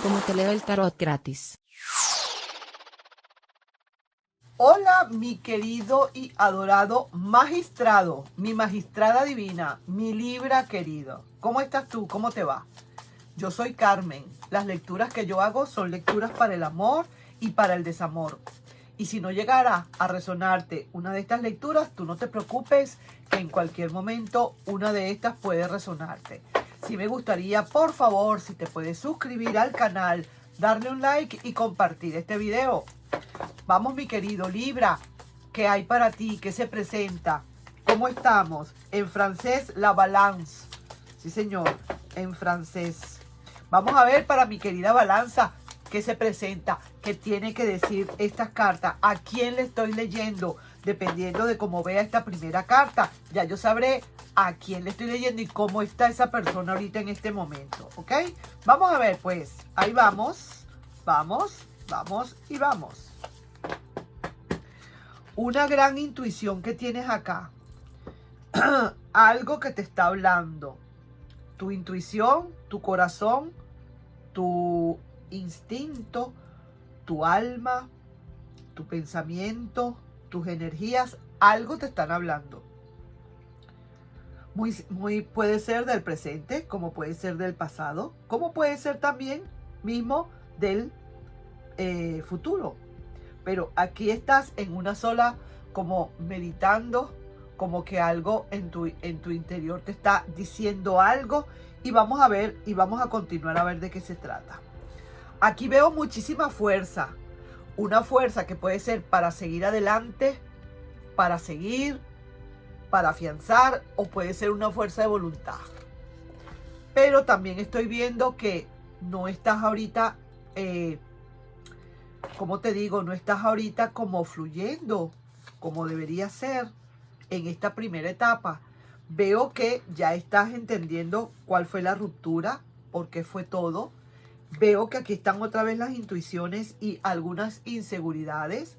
como te leo el tarot gratis. Hola, mi querido y adorado magistrado, mi magistrada divina, mi Libra querido. ¿Cómo estás tú? ¿Cómo te va? Yo soy Carmen. Las lecturas que yo hago son lecturas para el amor y para el desamor. Y si no llegara a resonarte una de estas lecturas, tú no te preocupes, que en cualquier momento una de estas puede resonarte. Sí me gustaría, por favor, si te puedes suscribir al canal, darle un like y compartir este video. Vamos, mi querido Libra, ¿qué hay para ti? ¿Qué se presenta? ¿Cómo estamos? En francés, la balance. Sí, señor, en francés. Vamos a ver para mi querida balanza, ¿qué se presenta? ¿Qué tiene que decir estas cartas? ¿A quién le estoy leyendo? Dependiendo de cómo vea esta primera carta, ya yo sabré a quién le estoy leyendo y cómo está esa persona ahorita en este momento, ¿ok? Vamos a ver, pues, ahí vamos, vamos, vamos y vamos. Una gran intuición que tienes acá. Algo que te está hablando. Tu intuición, tu corazón, tu instinto, tu alma, tu pensamiento, tus energías, algo te están hablando. Muy puede ser del presente, como puede ser del pasado, como puede ser también mismo del futuro. Pero aquí estás en una sola, como meditando, como que algo en tu interior te está diciendo algo. Y vamos a ver, y vamos a continuar a ver de qué se trata. Aquí veo muchísima fuerza. Una fuerza que puede ser para seguir adelante, para seguir, para afianzar, o puede ser una fuerza de voluntad. Pero también estoy viendo que no estás ahorita, como te digo, no estás ahorita como fluyendo, como debería ser en esta primera etapa. Veo que ya estás entendiendo cuál fue la ruptura, por qué fue todo. Veo que aquí están otra vez las intuiciones y algunas inseguridades.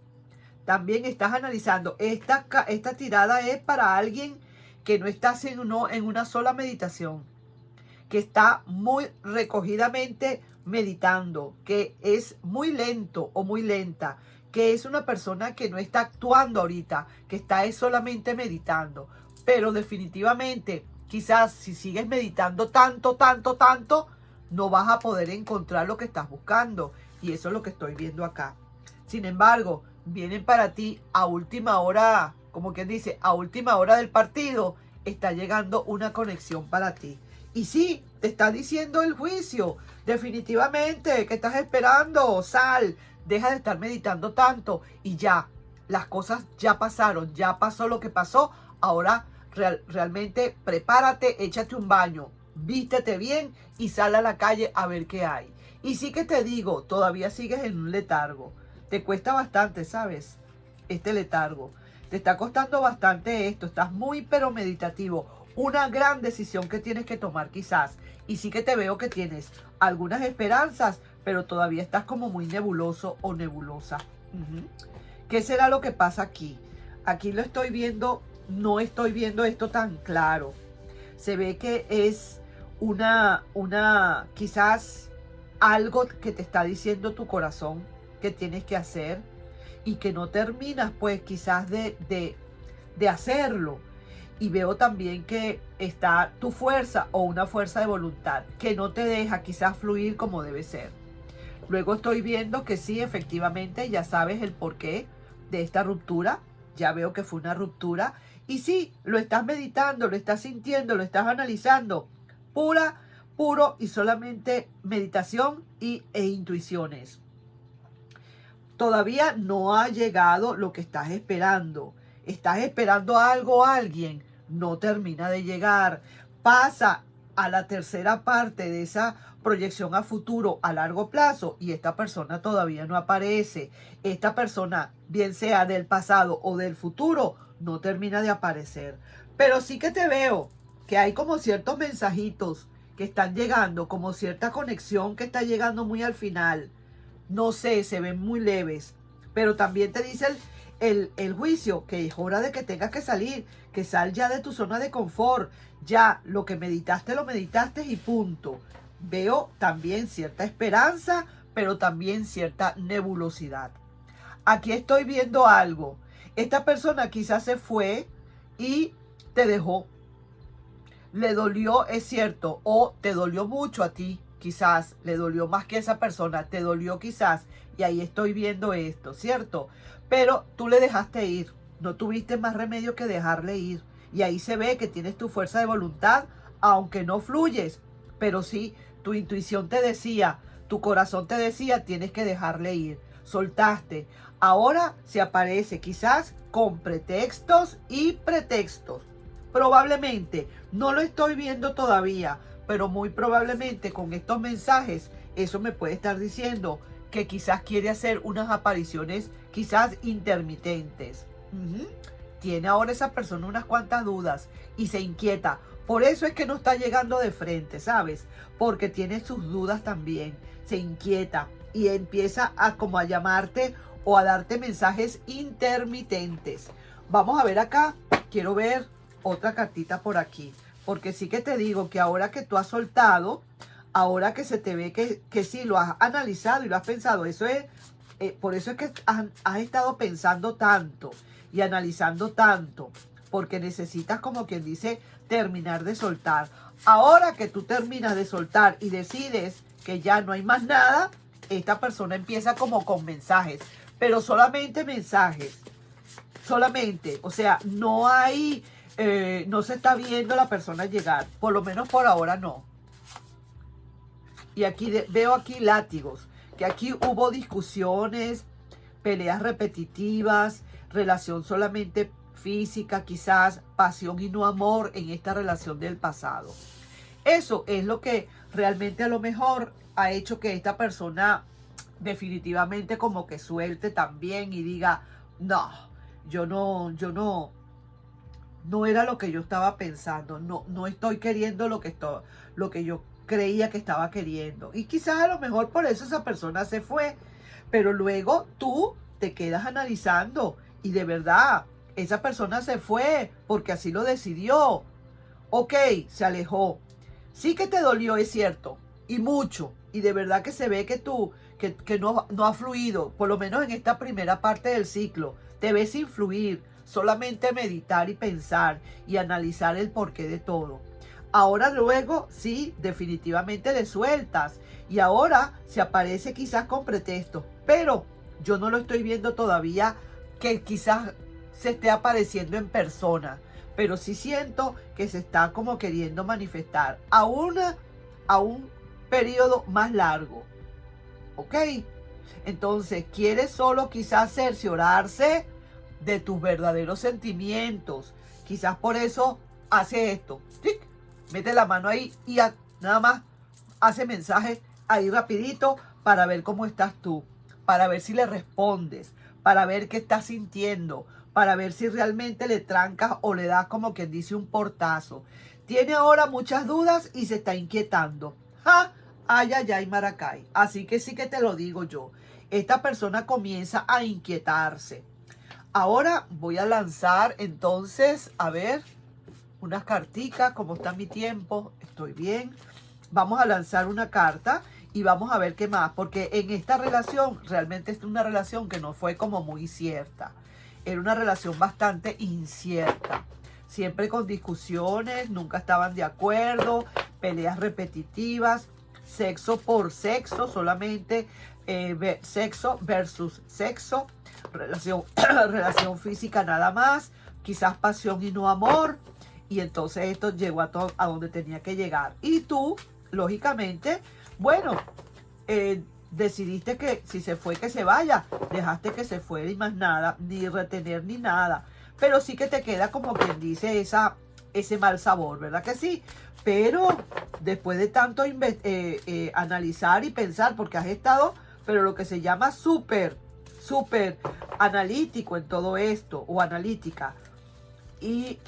También estás analizando, esta tirada es para alguien que no está en una sola meditación, que está muy recogidamente meditando, que es muy lento o muy lenta, que es una persona que no está actuando ahorita, que está solamente meditando. Pero definitivamente, quizás si sigues meditando tanto, no vas a poder encontrar lo que estás buscando. Y eso es lo que estoy viendo acá. Sin embargo, vienen para ti a última hora, como quien dice, a última hora del partido, está llegando una conexión para ti. Y sí, te está diciendo el juicio, definitivamente, ¿qué estás esperando? Sal, deja de estar meditando tanto y ya, las cosas ya pasaron, ya pasó lo que pasó. Ahora realmente prepárate, échate un baño, vístete bien y sal a la calle a ver qué hay. Y sí que te digo, todavía sigues en un letargo. Te cuesta bastante, ¿sabes? Este letargo. Te está costando bastante esto. Estás muy pero meditativo. Una gran decisión que tienes que tomar quizás. Y sí que te veo que tienes algunas esperanzas, pero todavía estás como muy nebuloso o nebulosa. ¿Qué será lo que pasa aquí? Aquí lo estoy viendo, no estoy viendo esto tan claro. Se ve que es quizás algo que te está diciendo tu corazón que tienes que hacer y que no terminas pues quizás de hacerlo. Y veo también que está tu fuerza o una fuerza de voluntad que no te deja quizás fluir como debe ser. Luego estoy viendo que sí, efectivamente, ya sabes el porqué de esta ruptura. Ya veo que fue una ruptura. Y sí, lo estás meditando, lo estás sintiendo, lo estás analizando. Puro y solamente meditación e intuiciones. Todavía no ha llegado lo que estás esperando. Estás esperando algo o alguien. No termina de llegar. Pasa a la tercera parte de esa proyección a futuro a largo plazo y esta persona todavía no aparece. Esta persona, bien sea del pasado o del futuro, no termina de aparecer. Pero sí que te veo que hay como ciertos mensajitos que están llegando, como cierta conexión que está llegando muy al final. No sé, se ven muy leves. Pero también te dice el juicio que es hora de que tengas que salir, que sal ya de tu zona de confort. Ya lo que meditaste, lo meditaste y punto. veo también cierta esperanza, pero también cierta nebulosidad. Aquí estoy viendo algo. Esta persona quizás se fue y te dejó. Le dolió, es cierto, o te dolió mucho a ti, quizás le dolió más que a esa persona, te dolió quizás, y ahí estoy viendo esto, ¿cierto? Pero tú le dejaste ir, no tuviste más remedio que dejarle ir, y ahí se ve que tienes tu fuerza de voluntad, aunque no fluyes, pero sí, tu intuición te decía, tu corazón te decía, tienes que dejarle ir, soltaste. Ahora se aparece quizás con pretextos y pretextos. Probablemente, no lo estoy viendo todavía, pero muy probablemente con estos mensajes, eso me puede estar diciendo que quizás quiere hacer unas apariciones quizás intermitentes. Tiene ahora esa persona unas cuantas dudas y se inquieta. Por eso es que no está llegando de frente, ¿sabes? Porque tiene sus dudas también. Se inquieta y empieza a como a llamarte o a darte mensajes intermitentes. Vamos a ver acá. Quiero ver otra cartita por aquí, porque sí que te digo que ahora que tú has soltado, ahora que se te ve que sí lo has analizado y lo has pensado, eso es, por eso es que has estado pensando tanto y analizando tanto, porque necesitas, como quien dice, terminar de soltar. Ahora que tú terminas de soltar y decides que ya no hay más nada, esta persona empieza como con mensajes, pero solamente mensajes, solamente, o sea, no hay... no se está viendo la persona llegar, por lo menos por ahora no. Y aquí veo aquí látigos, que aquí hubo discusiones, peleas repetitivas, relación solamente física, quizás pasión y no amor en esta relación del pasado. Eso es lo que realmente a lo mejor ha hecho que esta persona definitivamente como que suelte también y diga, no, no era lo que yo estaba pensando, no estoy queriendo lo que yo creía que estaba queriendo. Y quizás a lo mejor por eso esa persona se fue, pero luego tú te quedas analizando y de verdad, esa persona se fue porque así lo decidió. Ok, se alejó. Sí que te dolió, es cierto, y mucho, y de verdad que se ve que que no ha fluido, por lo menos en esta primera parte del ciclo, te ves sin fluir, solamente meditar y pensar y analizar el porqué de todo. Ahora luego, sí, definitivamente le sueltas, y ahora se aparece quizás con pretextos, pero yo no lo estoy viendo todavía que quizás se esté apareciendo en persona, pero sí siento que se está como queriendo manifestar a un periodo más largo, ¿ok? Entonces quiere solo quizás cerciorarse de tus verdaderos sentimientos, quizás por eso hace esto, ¡tic! Mete la mano ahí y nada más hace mensaje ahí rapidito para ver cómo estás tú, para ver si le respondes, para ver qué estás sintiendo, para ver si realmente le trancas o le das como quien dice un portazo. Tiene ahora muchas dudas y se está inquietando. ¡Ja! Ay, ay, ay, Maracay. Así que sí que te lo digo yo. Esta persona comienza a inquietarse. Ahora voy a lanzar entonces, a ver, unas carticas. ¿Cómo está mi tiempo? Estoy bien. Vamos a lanzar una carta y vamos a ver qué más. Porque en esta relación, realmente es una relación que no fue como muy cierta. Era una relación bastante incierta. Siempre con discusiones, nunca estaban de acuerdo, peleas repetitivas, sexo por sexo, solamente sexo versus sexo, relación física nada más, quizás pasión y no amor. Y entonces esto llegó a donde tenía que llegar. Y tú, lógicamente, bueno, decidiste que si se fue, que se vaya. Dejaste que se fuera y más nada, ni retener ni nada. Pero sí que te queda como quien dice ese mal sabor, ¿verdad que sí? Pero después de tanto analizar y pensar, porque has estado, pero lo que se llama súper analítico en todo esto, o analítica. Y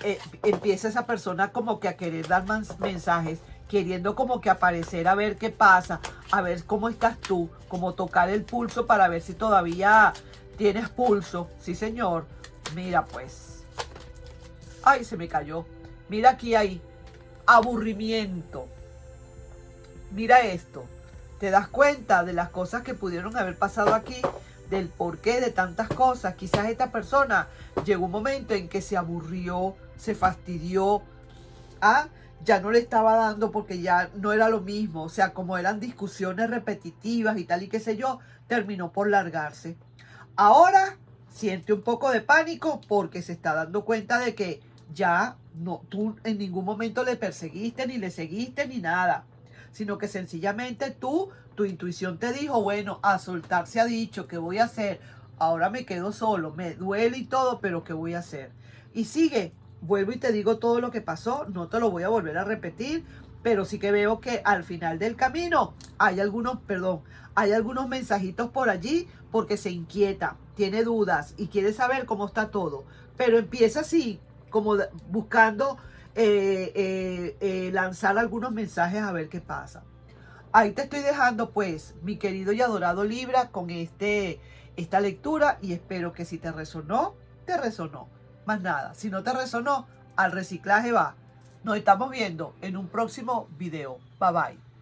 empieza esa persona como que a querer dar mensajes, queriendo como que aparecer a ver qué pasa, a ver cómo estás tú, como tocar el pulso para ver si todavía tienes pulso. Sí, señor. Mira pues. Ay, se me cayó. Mira aquí hay aburrimiento. mira esto, te das cuenta de las cosas que pudieron haber pasado aquí, del porqué de tantas cosas. Quizás esta persona llegó un momento en que se aburrió, se fastidió, ya no le estaba dando porque ya no era lo mismo, o sea, como eran discusiones repetitivas y tal y qué sé yo, terminó por largarse. Ahora siente un poco de pánico porque se está dando cuenta de que ya no, tú en ningún momento le perseguiste, ni le seguiste, ni nada, sino que sencillamente tu intuición te dijo, bueno, a soltar se ha dicho, ¿qué voy a hacer? Ahora me quedo solo, me duele y todo, pero ¿qué voy a hacer? Y sigue, vuelvo y te digo todo lo que pasó, no te lo voy a volver a repetir, pero sí que veo que al final del camino hay algunos mensajitos por allí porque se inquieta, tiene dudas y quiere saber cómo está todo, pero empieza así, como buscando lanzar algunos mensajes a ver qué pasa. Ahí te estoy dejando pues, mi querido y adorado Libra, con esta lectura, y espero que si te resonó, te resonó. Más nada, si no te resonó, al reciclaje va. Nos estamos viendo en un próximo video. Bye bye.